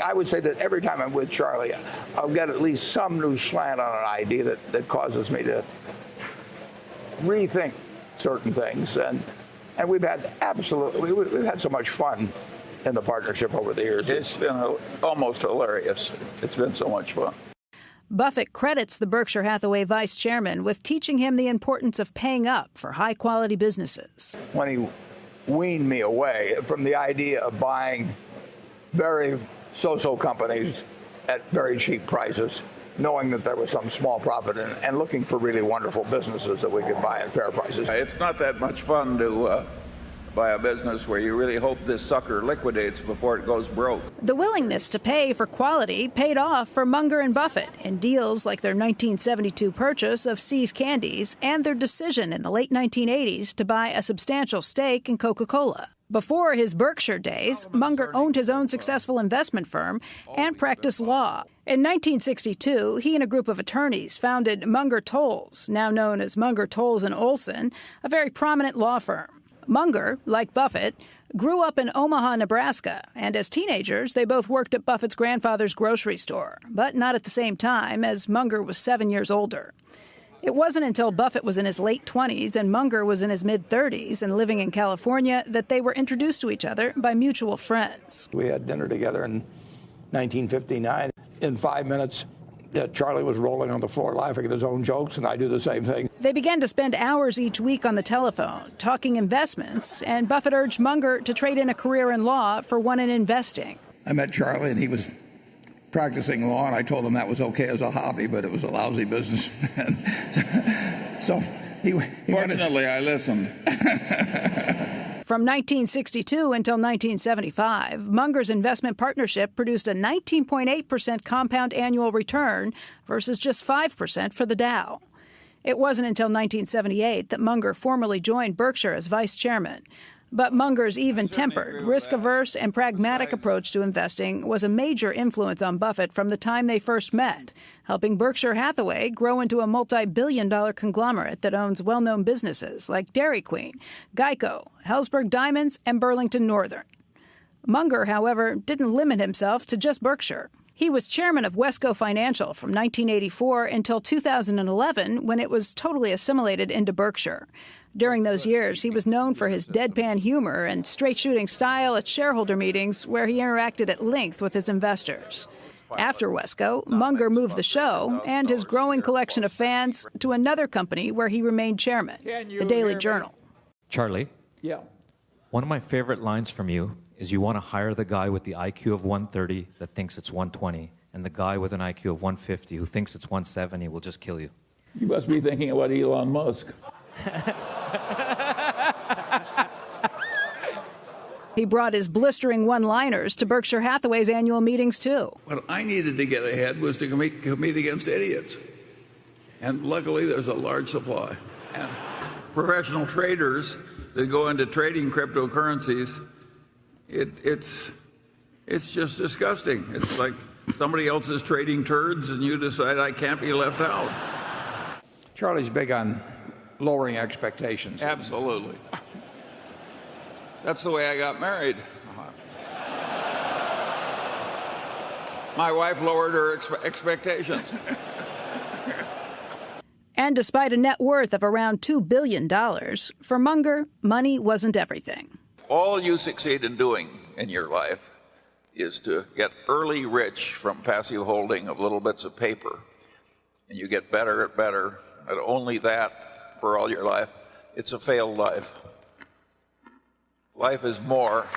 I would say that every time I'm with Charlie, I'll get at least some new slant on an idea that causes me to rethink certain things. And we've had we've had so much fun in the partnership over the years. It's been almost hilarious. It's been so much fun. Buffett credits the Berkshire Hathaway vice chairman with teaching him the importance of paying up for high-quality businesses. When he weaned me away from the idea of buying very so-so companies at very cheap prices, knowing that there was some small profit in it, and looking for really wonderful businesses that we could buy at fair prices. It's not that much fun to buy a business where you really hope this sucker liquidates before it goes broke. The willingness to pay for quality paid off for Munger and Buffett in deals like their 1972 purchase of See's Candies and their decision in the late 1980s to buy a substantial stake in Coca-Cola. Before his Berkshire days, Munger owned his own successful investment firm and practiced law. In 1962, he and a group of attorneys founded Munger Tolles, now known as Munger Tolles & Olson, a very prominent law firm. Munger, like Buffett, grew up in Omaha, Nebraska, and as teenagers, they both worked at Buffett's grandfather's grocery store, but not at the same time, as Munger was 7 years older. It wasn't until Buffett was in his late 20s and Munger was in his mid-30s and living in California that they were introduced to each other by mutual friends. We had dinner together in 1959. In 5 minutes, Charlie was rolling on the floor laughing at his own jokes, and I do the same thing. They began to spend hours each week on the telephone, talking investments, and Buffett urged Munger to trade in a career in law for one in investing. I met Charlie, and he was practicing law, and I told him that was okay as a hobby, but it was a lousy business. So Fortunately, I listened. From 1962 until 1975, Munger's investment partnership produced a 19.8% compound annual return versus just 5% for the Dow. It wasn't until 1978 that Munger formally joined Berkshire as vice chairman. But Munger's even-tempered, risk-averse, and pragmatic approach to investing was a major influence on Buffett from the time they first met, helping Berkshire Hathaway grow into a multi-billion-dollar conglomerate that owns well-known businesses like Dairy Queen, Geico, Helzberg Diamonds, and Burlington Northern. Munger, however, didn't limit himself to just Berkshire. He was chairman of Wesco Financial from 1984 until 2011, when it was totally assimilated into Berkshire. During those years, he was known for his deadpan humor and straight-shooting style at shareholder meetings where he interacted at length with his investors. After Wesco, Munger moved the show and his growing collection of fans to another company where he remained chairman, the Daily Journal. Charlie? Yeah. One of my favorite lines from you is you want to hire the guy with the IQ of 130 that thinks it's 120, and the guy with an IQ of 150 who thinks it's 170 will just kill you. You must be thinking about Elon Musk. He brought his blistering one-liners to Berkshire Hathaway's annual meetings, too. What I needed to get ahead was to compete against idiots. And luckily, there's a large supply. And professional traders that go into trading cryptocurrencies, it's just disgusting. It's like somebody else is trading turds and you decide I can't be left out. Charlie's big on lowering expectations. Absolutely. That's the way I got married. My wife lowered her expectations. And despite a net worth of around $2 billion, for Munger, money wasn't everything. All you succeed in doing in your life is to get early rich from passive holding of little bits of paper. And you get better and better at only that for all your life. It's a failed life. Life is more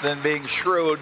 than being shrewd.